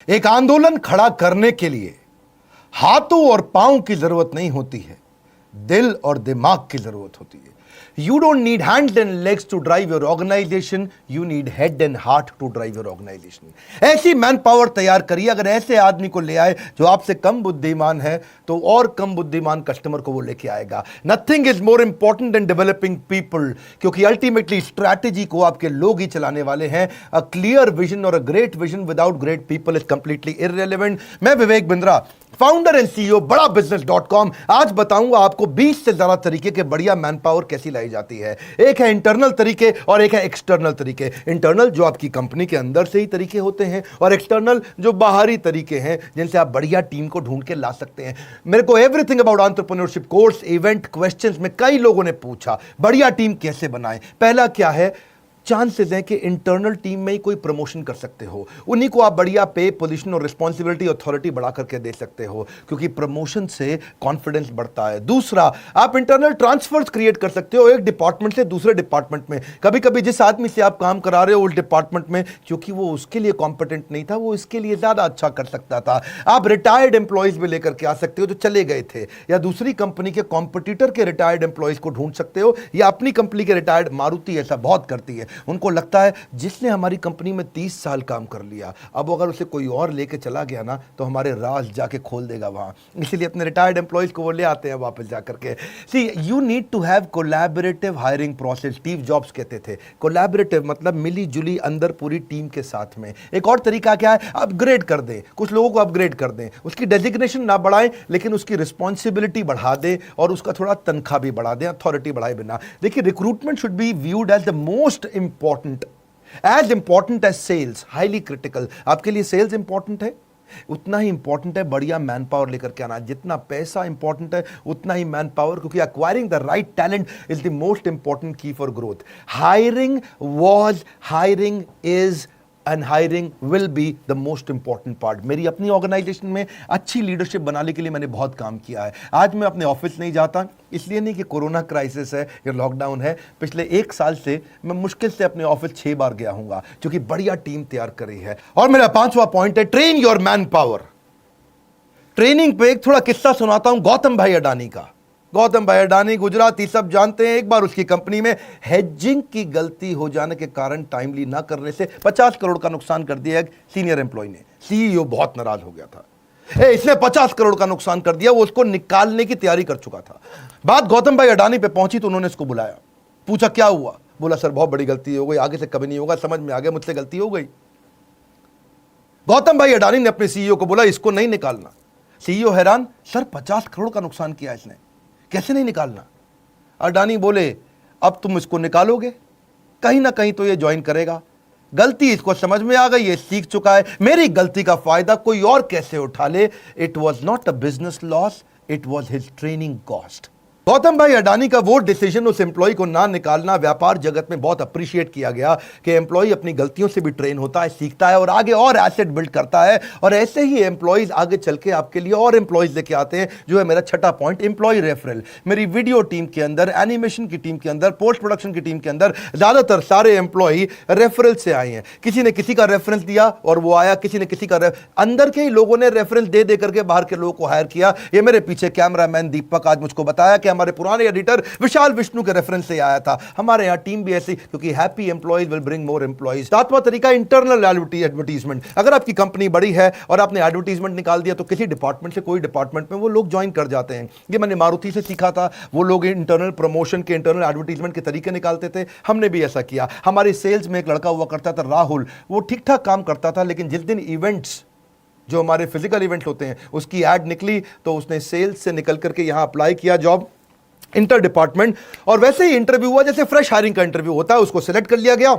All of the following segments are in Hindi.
एक आंदोलन खड़ा करने के लिए हाथों और पांव की जरूरत नहीं होती है, दिल और दिमाग की जरूरत होती है। You don't need hands and legs to drive your organization, you need head and heart to drive your organization. ऐसी मैन पावर तैयार करिए। अगर ऐसे आदमी को ले आए जो आपसे कम बुद्धिमान है, तो और कम बुद्धिमान कस्टमर को वो लेके आएगा। Nothing is more important than developing people, क्योंकि अल्टीमेटली स्ट्रैटेजी को आपके लोग ही चलाने वाले हैं। अ क्लियर विजन और a great vision without great people is completely irrelevant. मैं Vivek Bindra, founder and CEO बड़ा बिजनेस.com, आज बताऊंगा आपको 20 से ज्यादा तरीके के बढ़िया मैन पावर कैसी लाई जाती है। एक है इंटरनल तरीके और एक है एक्सटर्नल तरीके। इंटरनल जो आपकी कंपनी के अंदर से ही तरीके होते हैं, और एक्सटर्नल जो बाहरी तरीके हैं जिनसे आप बढ़िया टीम को ढूंढ के ला सकते हैं। मेरे को everything about entrepreneurship course, event, questions में कई लोगों ने पूछा बढ़िया टीम कैसे बनाएं। पहला क्या है, चांसेस हैं कि इंटरनल टीम में ही कोई प्रमोशन कर सकते हो, उन्हीं को आप बढ़िया पे, पोजीशन और रिस्पॉन्सिबिलिटी, अथॉरिटी बढ़ा करके दे सकते हो, क्योंकि प्रमोशन से कॉन्फिडेंस बढ़ता है। दूसरा, आप इंटरनल ट्रांसफर्स क्रिएट कर सकते हो एक डिपार्टमेंट से दूसरे डिपार्टमेंट में। कभी कभी जिस आदमी से आप काम करा रहे हो उस डिपार्टमेंट में, क्योंकि वो उसके लिए कॉम्पिटेंट नहीं था, वो इसके लिए ज्यादा अच्छा कर सकता था। आप रिटायर्ड एम्प्लॉयज भी लेकर के आ सकते हो जो चले गए थे, या दूसरी कंपनी के कॉम्पिटिटर के रिटायर्ड एम्प्लॉयज को ढूंढ सकते हो, या अपनी कंपनी के रिटायर्ड। मारुति ऐसा बहुत करती है, उनको लगता है जिसने हमारी कंपनी में 30 साल काम कर लिया, अब अगर उसे कोई और लेके चला गया ना तो हमारे राज जाके खोल देगा वहां, इसलिए अपने रिटायर्ड एम्प्लॉयज को वो ले आते हैं वापस जाकर के। See, you need to have collaborative hiring process. Steve Jobs कहते थे कोलैबोरेटिव मतलब मिली जुली अंदर पूरी टीम के साथ में। एक और तरीका क्या है, अपग्रेड कर दें, कुछ लोगों को अपग्रेड कर दें, उसकी डेजिग्नेशन ना बढ़ाएं लेकिन उसकी रिस्पॉन्सिबिलिटी बढ़ा दें और उसका थोड़ा तनख्वाह भी बढ़ा दें, अथॉरिटी बढ़ाए बिना। देखिए, recruitment should be viewed as the most important, as important as sales, highly critical। आपके लिए सेल्स इंपॉर्टेंट है, उतना ही इंपॉर्टेंट है बढ़िया मैन पावर लेकर के आना। जितना पैसा इंपॉर्टेंट है उतना ही मैन पावर, क्योंकि acquiring the right talent is the most important key for growth. Hiring was, hiring is and hiring will be the most important part. मेरी अपनी ऑर्गेनाइजेशन में अच्छी लीडरशिप बनाने के लिए मैंने बहुत काम किया है। आज मैं अपने ऑफिस नहीं जाता, इसलिए नहीं कि कोरोना क्राइसिस है या लॉकडाउन है। पिछले 1 साल से मैं मुश्किल से अपने ऑफिस 6 बार गया हूंगा, क्योंकि बढ़िया टीम तैयार करी है। और मेरा 5वां पॉइंट है, train your man power. Training पे एक थोड़ा किस्सा सुनाता हूं गौतम भाई अडानी का। गौतम भाई अडानी गुजराती, सब जानते हैं। एक बार उसकी कंपनी में हेजिंग की गलती हो जाने के कारण टाइमली ना करने से 50 करोड़ का नुकसान कर दिया एक सीनियर एम्प्लॉय ने। सीईओ बहुत नाराज हो गया था, इसने 50 करोड़ का नुकसान कर दिया। वो उसको निकालने की तैयारी कर चुका था। बात गौतम भाई अडानी पे पहुंची तो उन्होंने इसको बुलाया, पूछा क्या हुआ। बोला सर बहुत बड़ी गलती हो गई, आगे से कभी नहीं होगा, समझ में आ गया मुझसे गलती हो गई। गौतम भाई अडानी ने अपने सीईओ को बोला इसको नहीं निकालना। सीईओ हैरान, सर 50 करोड़ का नुकसान किया इसने, कैसे नहीं निकालना। अडानी बोले अब तुम इसको निकालोगे, कहीं ना कहीं तो ये ज्वाइन करेगा। गलती इसको समझ में आ गई, ये सीख चुका है, मेरी गलती का फायदा कोई और कैसे उठा ले। It was not a business loss, it was his training cost. Gautam भाई अडानी का वो डिसीजन, उस एम्प्लॉय को ना निकालना, व्यापार जगत में बहुत अप्रिशिएट किया गया कि एम्प्लॉय अपनी गलतियों से भी ट्रेन होता है, सीखता है और आगे और एसेट बिल्ड करता है। और ऐसे ही एम्प्लॉयज आगे चल के आपके लिए और एम्प्लॉयज लेके आते हैं, जो है मेरा 6ठा पॉइंट, एम्प्लॉय रेफरल। मेरी वीडियो टीम के अंदर, एनिमेशन की टीम के अंदर, पोस्ट प्रोडक्शन की टीम के अंदर ज्यादातर सारे एम्प्लॉय रेफरल से आए हैं। किसी ने किसी का रेफरेंस दिया और वो आया, किसी ने किसी का अंदर के ही लोगों ने रेफरेंस दे दे करके बाहर के लोगों को हायर किया। ये मेरे पीछे कैमरामैन दीपक आज मुझको बताया कि हमारे पुराने एडिटर विशाल विष्णु के रेफरेंस से आया था। हमारे यहां टीम भी ऐसी, क्योंकि happy employees will bring more employees. 7वां तरीका, इंटरनल एडवर्टीजमेंट। अगर आपकी कंपनी बड़ी है और आपने एडवर्टीजमेंट निकाल दिया तो किसी डिपार्टमेंट से कोई डिपार्टमेंट में वो लोग ज्वाइन कर जाते हैं। ये मैंने मारुति से सीखा था। वो लोग इंटरनल प्रमोशन के, इंटरनल एडवर्टीजमेंट के तरीके निकालते थे, हमने भी ऐसा किया। हमारे सेल्स में एक लड़का हुआ करता था राहुल, वो ठीक ठाक काम करता था, लेकिन जिस दिन इवेंट्स, जो हमारे फिजिकल इवेंट होते हैं, उसकी एड निकली तो उसने सेल्स से निकल करके यहां अप्लाई किया जॉब इंटर डिपार्टमेंट, और वैसे ही इंटरव्यू हुआ जैसे फ्रेश हायरिंग का इंटरव्यू होता है, उसको सिलेक्ट कर लिया गया।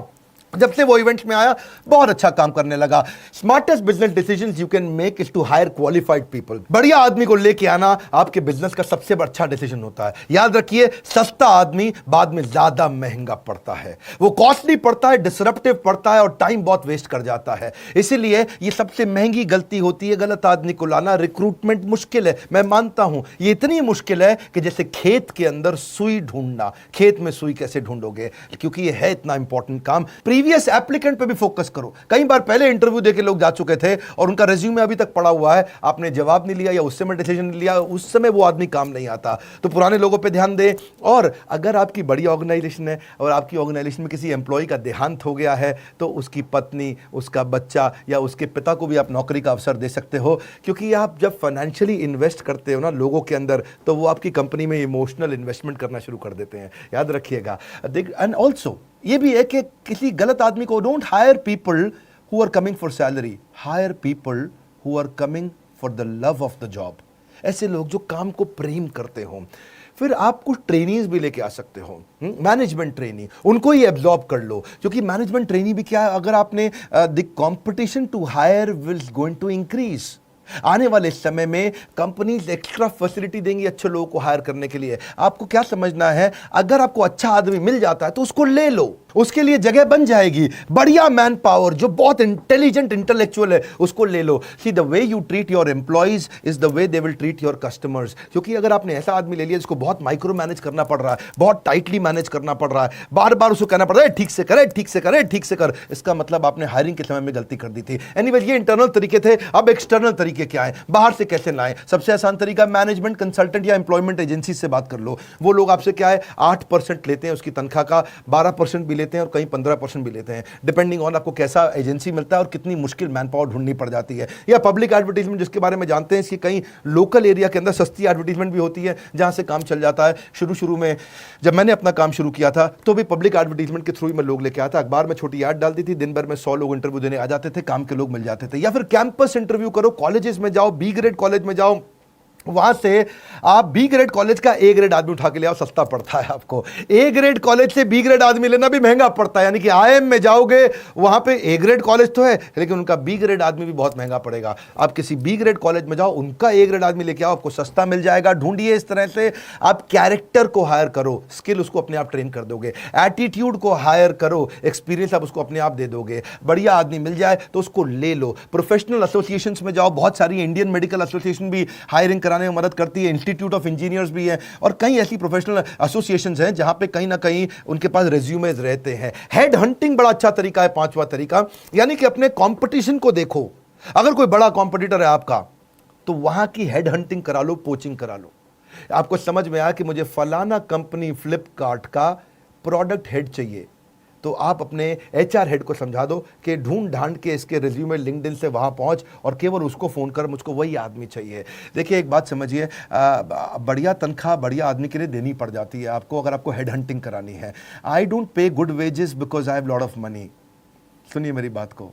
जब से वो इवेंट्स में आया बहुत अच्छा काम करने लगा। Smartest business decisions you can make is to hire qualified people. बढ़िया आदमी को लेके आना आपके बिजनेस का सबसे अच्छा डिसीजन होता है। याद रखिए, सस्ता आदमी बाद में ज्यादा महंगा पड़ता है, वो कॉस्टली पड़ता है, डिसरप्टिव पड़ता है और टाइम बहुत वेस्ट कर जाता है। इसीलिए ये सबसे महंगी गलती होती है, गलत आदमी को लाना। रिक्रूटमेंट मुश्किल है, मैं मानता हूं, ये इतनी मुश्किल है कि जैसे खेत के अंदर सुई ढूंढना। खेत में सुई कैसे ढूंढोगे, क्योंकि ये है इतना इंपॉर्टेंट काम। प्रीवियस एप्लीकेंट पे भी फोकस करो। कई बार पहले इंटरव्यू देके लोग जा चुके थे और उनका रिज्यूमे अभी तक पड़ा हुआ है, आपने जवाब नहीं लिया या उस समय डिसीजन नहीं लिया, उस समय वो आदमी काम नहीं आता। तो पुराने लोगों पे ध्यान दें। और अगर आपकी बड़ी ऑर्गेनाइजेशन है और आपकी ऑर्गेनाइजेशन में किसी एम्प्लॉय का देहांत हो गया है, तो उसकी पत्नी, उसका बच्चा या उसके पिता को भी आप नौकरी का अवसर दे सकते हो, क्योंकि आप जब फाइनेंशियली इन्वेस्ट करते हो ना लोगों के अंदर, तो वो आपकी कंपनी में इमोशनल इन्वेस्टमेंट करना शुरू कर देते हैं, याद रखिएगा। एंड ऑल्सो ये भी है कि किसी गलत आदमी को, don't hire people who are coming for salary, hire people who are coming for the love of the job. ऐसे लोग जो काम को प्रेम करते हो। फिर आप कुछ ट्रेनीज भी लेके आ सकते हो, मैनेजमेंट ट्रेनी, उनको ही एब्जॉर्ब कर लो, क्योंकि मैनेजमेंट ट्रेनी भी क्या है, अगर आपने the competition to hire will going to increase. आने वाले समय में कंपनीज एक्स्ट्रा फैसिलिटी देंगी अच्छे लोगों को हायर करने के लिए। आपको क्या समझना है, अगर आपको अच्छा आदमी मिल जाता है तो उसको ले लो, उसके लिए जगह बन जाएगी। बढ़िया मैन पावर जो बहुत इंटेलिजेंट इंटेलेक्चुअल है, उसको ले लो। See the way you treat your employees is the way they will treat your customers. क्योंकि अगर आपने ऐसा आदमी ले लिया जिसको बहुत माइक्रो मैनेज करना पड़ रहा है, बहुत टाइटली मैनेज करना पड़ रहा है, बार बार उसको कहना पड़ रहा है ठीक से करे, ठीक से करे, ठीक से कर, इसका मतलब आपने हायरिंग के समय में गलती कर दी थी। एनीवेज, ये इंटरनल तरीके थे। अब एक्सटर्नल तरीके क्या है, बाहर से कैसे लाएं? सबसे आसान तरीका, मैनेजमेंट कंसल्टेंट या एम्प्लॉयमेंट एजेंसी से बात कर लो। वो लोग आपसे क्या है 8% लेते हैं उसकी तनख्वाह का, 12% भी लेते हैं और कहीं 15% भी लेते हैं, डिपेंडिंग ऑन आपको कैसा एजेंसी मिलता है और कितनी मुश्किल मैन पावर ढूंढनी पड़ जाती है। या पब्लिक एडवर्टीजमेंट, जिसके बारे में जानते हैं, इसकी कहीं लोकल एरिया के अंदर सस्ती एडवर्टीजमेंट भी होती है जहां से काम चल जाता है। शुरू में जब मैंने अपना काम शुरू किया था तो भी पब्लिक एडवर्टीजमेंट के थ्रू ही मैं लोग लेके आता, अखबार में छोटी ऐड डाल दी थी, दिन भर में 100 लोग इंटरव्यू देने आ जाते थे, काम के लोग मिल जाते थे। या फिर कैंपस इंटरव्यू करो, कॉलेजेस में जाओ, बी ग्रेड कॉलेज में जाओ, वहां से आप बी ग्रेड कॉलेज का ए ग्रेड आदमी उठा के ले आओ, सस्ता पड़ता है आपको। ए ग्रेड कॉलेज से बी ग्रेड आदमी लेना भी महंगा पड़ता है, यानी कि आईएम में जाओगे वहां पे ए ग्रेड कॉलेज तो है लेकिन उनका बी ग्रेड आदमी भी बहुत महंगा पड़ेगा। आप किसी बी ग्रेड कॉलेज में जाओ, उनका ए ग्रेड आदमी लेके आओ, आपको सस्ता मिल जाएगा। ढूंढिए इस तरह से। आप कैरेक्टर को हायर करो, स्किल उसको अपने आप ट्रेन कर दोगे। एटीट्यूड को हायर करो, एक्सपीरियंस आप उसको अपने आप दे दोगे। बढ़िया आदमी मिल जाए तो उसको ले लो। प्रोफेशनल एसोसिएशंस में जाओ, बहुत सारी इंडियन मेडिकल एसोसिएशन भी हायरिंग कराने में मदद करती है, इंस्टीट्यूट ऑफ इंजीनियर्स भी है और कई ऐसी प्रोफेशनल एसोसिएशंस हैं जहां पे कहीं ना कहीं उनके पास रेज्यूमेज रहते हैं। हेड हंटिंग बड़ा अच्छा तरीका है, पांचवा तरीका, यानी कि अपने कंपटीशन को देखो। अगर कोई बड़ा कंपटीटर है आपका तो वहां की हेड हंटिंग करा लो, पोचिंग करा लो। आपको समझ में आया कि मुझे फलाना कंपनी फ्लिपकार्ट का प्रोडक्ट हेड चाहिए, तो आप अपने एचआर हेड को समझा दो कि ढूंढ ढांड के इसके रिज्यूमे लिंक्डइन से वहां पहुंच और केवल उसको फोन कर, मुझको वही आदमी चाहिए। देखिए एक बात समझिए, बढ़िया तनख्वाह बढ़िया आदमी के लिए देनी पड़ जाती है आपको अगर आपको हेड हंटिंग करानी है। I don't pay good wages because I have lot of money. सुनिए मेरी बात को,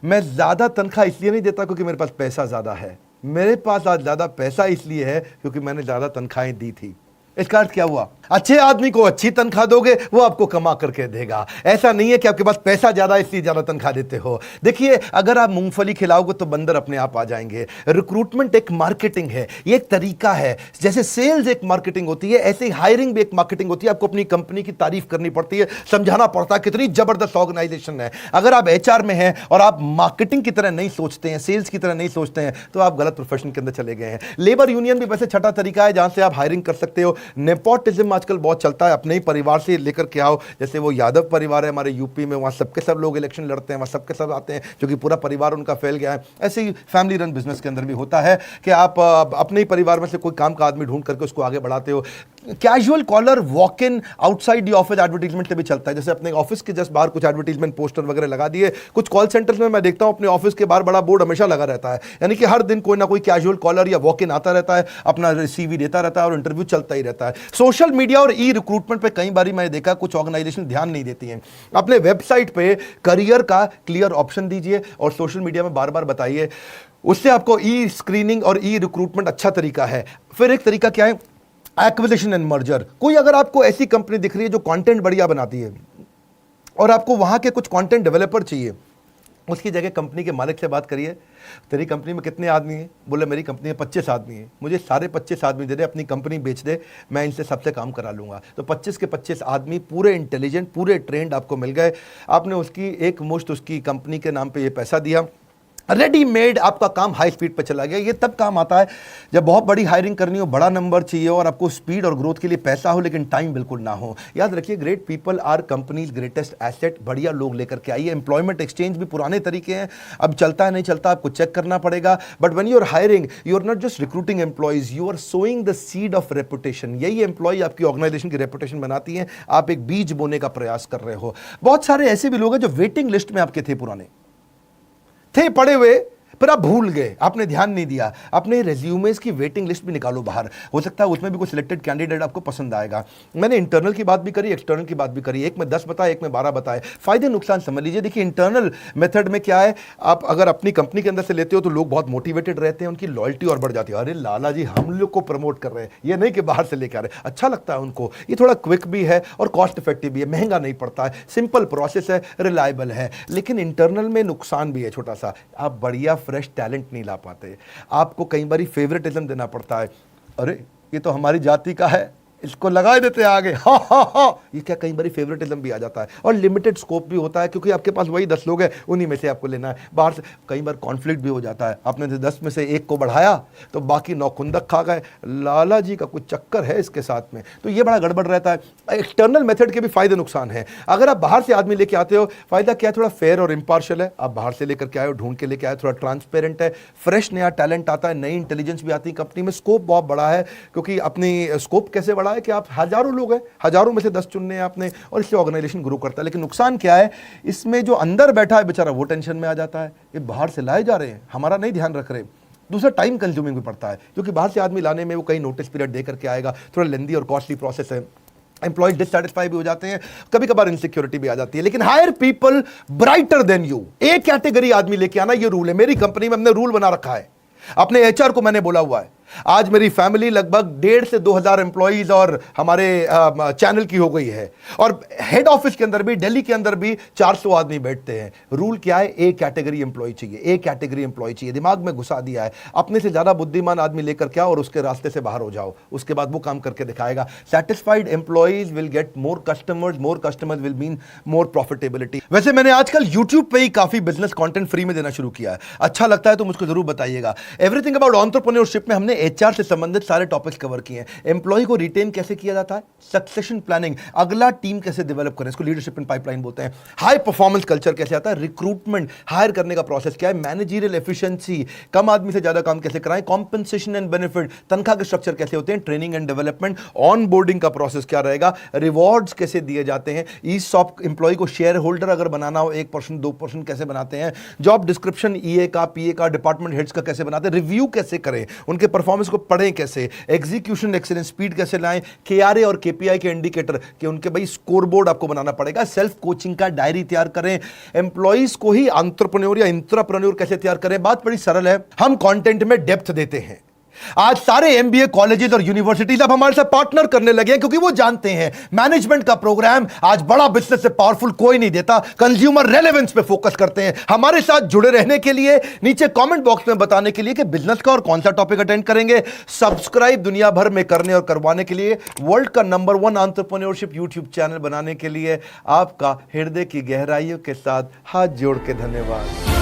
मैं ज्यादा तनख्वाह इसलिए नहीं देता क्योंकि मेरे पास पैसा ज्यादा है, मेरे पास आज ज्यादा पैसा इसलिए है क्योंकि मैंने ज्यादा तनख्वाहें दी थी। इसका अर्थ क्या हुआ, अच्छे आदमी को अच्छी तनख्वाह दोगे, वो आपको कमा करके देगा। ऐसा नहीं है कि आपके पास पैसा ज्यादा इसलिए ज्यादा तनख्वाह देते हो। देखिए अगर आप मूंगफली खिलाओगे तो बंदर अपने आप आ जाएंगे। रिक्रूटमेंट एक मार्केटिंग है, ये एक तरीका है। जैसे सेल्स एक मार्केटिंग होती है, ऐसे ही हायरिंग भी एक मार्केटिंग होती है। आपको अपनी कंपनी की तारीफ करनी पड़ती है, समझाना पड़ता है कितनी जबरदस्त ऑर्गेनाइजेशन है। अगर आप एचआर में हैं और आप मार्केटिंग की तरह नहीं सोचते हैं, सेल्स की तरह नहीं सोचते हैं, तो आप गलत प्रोफेशन के अंदर चले गए हैं। लेबर यूनियन भी वैसे छठा तरीका है जहां से आप हायरिंग कर सकते हो। नेपोटिज्म आजकल बहुत चलता है, अपने ही परिवार से लेकर के आओ। जैसे वो यादव परिवार है हमारे यूपी में, वहाँ सबके सब लोग इलेक्शन लड़ते हैं, वहाँ सबके सब आते हैं क्योंकि पूरा परिवार उनका फैल गया है। ऐसे ही फैमिली रन बिजनेस के अंदर भी होता है कि आप अपने ही परिवार में से कोई काम का आदमी ढूंढ करके उसको आगे बढ़ाते हो। Casual caller walk in outside the office advertisement से भी चलता है। जैसे अपने ऑफिस के जस्ट बाहर कुछ एडवर्टीजमेंट पोस्टर वगैरह लगा दिए। कुछ कॉल सेंटर्स में मैं देखता हूं अपने ऑफिस के बाहर बड़ा बोर्ड हमेशा लगा रहता है, यानी कि हर दिन कोई ना कोई कैजुअल कॉलर या वॉक इन आता रहता है, अपना सीवी देता रहता है और इंटरव्यू चलता ही रहता है। सोशल मीडिया और ई रिक्रूटमेंट पे कई बार मैंने देखा कुछ ऑर्गेनाइजेशन ध्यान नहीं देती हैं। अपने वेबसाइट पे करियर का क्लियर ऑप्शन दीजिए और सोशल मीडिया में बार बार बताइए, उससे आपको ई स्क्रीनिंग और ई रिक्रूटमेंट अच्छा तरीका है। फिर एक तरीका क्या है, एक्विजिशन एंड मर्जर। कोई अगर आपको ऐसी कंपनी दिख रही है जो कंटेंट बढ़िया बनाती है और आपको वहां के कुछ कंटेंट डेवलपर चाहिए, उसकी जगह कंपनी के मालिक से बात करिए, तेरी कंपनी में कितने आदमी हैं? बोले मेरी कंपनी में 25 आदमी हैं, मुझे सारे 25 आदमी दे दे, अपनी कंपनी बेच दे, मैं इनसे सबसे काम करा लूँगा। तो 25 के 25 आदमी पूरे इंटेलिजेंट, पूरे ट्रेंड आपको मिल गए। आपने उसकी एक मुश्त उसकी कंपनी के नाम पे ये पैसा दिया, रेडीमेड आपका काम हाई स्पीड पर चला गया। ये तब काम आता है जब बहुत बड़ी हायरिंग करनी हो, बड़ा नंबर चाहिए और आपको स्पीड और ग्रोथ के लिए पैसा हो लेकिन टाइम बिल्कुल ना हो। याद रखिए, great people are company's greatest asset. बढ़िया लोग लेकर के आइए। एम्प्लॉयमेंट एक्सचेंज भी पुराने तरीके हैं, अब चलता है नहीं चलता आपको चेक करना पड़ेगा। But when you are hiring, you are not just recruiting employees, you are sowing the seed of reputation. यही एम्प्लॉय आपकी ऑर्गेनाइजेशन की रेपुटेशन बनाती है। आप एक बीज बोने का प्रयास कर रहे हो। बहुत सारे ऐसे भी लोग हैं जो वेटिंग लिस्ट में आपके थे, पुराने थे पड़े हुए, पर आप भूल गए, आपने ध्यान नहीं दिया। अपने रेज्यूमेस की वेटिंग लिस्ट भी निकालो बाहर, हो सकता है उसमें भी कोई सिलेक्टेड कैंडिडेट आपको पसंद आएगा। मैंने इंटरनल की बात भी करी, एक्सटर्नल की बात भी करी। एक में 10 बताए, एक में 12 बताए। फायदे नुकसान समझ लीजिए। देखिए, इंटरनल मेथड में क्या है, आप अगर अपनी कंपनी के अंदर से लेते हो तो लोग बहुत मोटिवेटेड रहते हैं, उनकी लॉयल्टी और बढ़ जाती है। अरे लाला जी हम लोग को प्रमोट कर रहे हैं, ये नहीं कि बाहर से लेकर आ रहे। अच्छा लगता है उनको। ये थोड़ा क्विक भी है और कॉस्ट इफेक्टिव भी है, महंगा नहीं पड़ता है, सिंपल प्रोसेस है, रिलायबल है। लेकिन इंटरनल में नुकसान भी है छोटा सा, आप बढ़िया फ्रेश टैलेंट नहीं ला पाते। आपको कई बार फेवरेटिज्म देना पड़ता है। अरे ये तो हमारी जाति का है, इसको लगा देते हैं आगे, हा हा हा। ये क्या, कई बार फेवरेटिज्म भी आ जाता है और लिमिटेड स्कोप भी होता है, क्योंकि आपके पास वही 10 लोग हैं, उन्हीं में से आपको लेना है। बाहर से कई बार कॉन्फ्लिक्ट भी हो जाता है। आपने 10 में से एक को बढ़ाया तो बाकी 9 खुंदक खा गए। लाला जी का कुछ चक्कर है इसके साथ में, तो ये बड़ा गड़बड़ रहता है। एक्सटर्नल मेथड के भी फायदे नुकसान है। अगर आप बाहर से आदमी लेके आते हो, फायदा क्या है, थोड़ा फेयर और इम्पार्शियल है। आप बाहर से लेकर के आए हो, ढूंढ के लेके आए, थोड़ा ट्रांसपेरेंट है, फ्रेश नया टैलेंट आता है, नई इंटेलिजेंस भी आती है कंपनी में। स्कोप बहुत बड़ा है, क्योंकि अपनी स्कोप कैसे बड़ा है कि आप हजारों लोग हैं, हजारों में से 10 चुनने हैं आपने, और इससे ऑर्गेनाइजेशन ग्रो करता है। लेकिन नुकसान क्या है, इसमें जो अंदर बैठा है बेचारा वो टेंशन में आ जाता है, ये बाहर से लाए जा रहे हैं, हमारा नहीं ध्यान रख रहे। दूसरा, टाइम कंज्यूमिंग भी पड़ता है, क्योंकि बाहर से आदमी लाने में वो कई नोटिस पीरियड दे करके आएगा, थोड़ा लेंदी और कॉस्टली प्रोसेस है। एम्प्लॉय डिससैटिस्फाई भी हो जाते हैं, कभी कभार इनसिक्योरिटी भी आ जाती है। लेकिन hire people brighter then you. एक कैटेगरी आदमी लेके आना, ये रूल है मेरी कंपनी में, हमने रूल बना रखा है। अपने एचआर को मैंने बोला हुआ है, आज मेरी फैमिली लगभग 1,500 से 2,000 एम्प्लॉइज और हमारे चैनल की हो गई है, और हेड ऑफिस के अंदर भी, दिल्ली के अंदर भी 400 आदमी बैठते हैं। रूल क्या है, एक कैटेगरी एम्प्लॉय चाहिए, एक कैटेगरी एम्प्लॉय चाहिए। दिमाग में घुसा दिया है। अपने से ज्यादा बुद्धिमान आदमी लेकर क्या, और उसके रास्ते से बाहर हो जाओ, उसके बाद वो काम करके दिखाएगा। Satisfied employees will get more customers will mean more profitability. वैसे मैंने आजकल यूट्यूब पे ही काफी बिजनेस कंटेंट फ्री में देना शुरू किया है, अच्छा लगता है तो मुझको जरूर बताइएगा। एवरीथिंग अबाउट एंटरप्रेन्योरशिप में हमने एचआर से संबंधित सारे टॉपिक्स कवर किए हैं। एम्प्लॉय को रिटेन कैसे किया जाता है, सक्सेशन प्लानिंग, अगला टीम कैसे डेवलप करें, इसको लीडरशिप इन पाइपलाइन बोलते हैं। हाई परफॉर्मेंस कल्चर कैसे आता है, रिक्रूटमेंट, हायर करने का प्रोसेस क्या है, मैनेजरियल एफिशिएंसी, कम आदमी से ज्यादा काम कैसे कराएं, कॉम्पेंसेशन एंड बेनिफिट, तनख्वाह के स्ट्रक्चर कैसे होते हैं, training and development, on boarding का प्रोसेस क्या रहेगा, रिवॉर्ड्स कैसे दिए जाते हैं, ईसॉप, एम्प्लॉय को शेयर होल्डर अगर बनाना हो 1% 2% कैसे बनाते हैं, जॉब डिस्क्रिप्शन ईए का, पीए का, डिपार्टमेंट हेड्स का कैसे बनाते हैं, रिव्यू कैसे करें, उनके परफॉर्मेंस को पढ़ें कैसे, एग्जीक्यूशन एक्सीलेंस, स्पीड कैसे लाएं, केआरए और केपीआई के इंडिकेटर कि उनके भाई स्कोर बोर्ड आपको बनाना पड़ेगा, सेल्फ कोचिंग का डायरी तैयार करें, एम्प्लॉइज को ही एंटरप्रेन्योर या इंट्राप्रेन्योर कैसे तैयार करें। बात बड़ी सरल है, हम कंटेंट में डेप्थ देते हैं। आज सारे एमबीए कॉलेजेस और यूनिवर्सिटीज अब हमारे साथ पार्टनर करने लगे हैं, क्योंकि वो जानते हैं मैनेजमेंट का प्रोग्राम आज बड़ा बिजनेस से पावरफुल कोई नहीं देता, कंज्यूमर रेलेवेंस पे फोकस करते हैं। हमारे साथ जुड़े रहने के लिए नीचे कमेंट बॉक्स में बताने के लिए कि बिजनेस का और कौन सा टॉपिक अटेंड करेंगे, सब्सक्राइब दुनिया भर में करने और करवाने के लिए, वर्ल्ड का नंबर 1 एंटरप्रेन्योरशिप यूट्यूब चैनल बनाने के लिए आपका हृदय की गहराइयों के साथ हाथ जोड़ के धन्यवाद।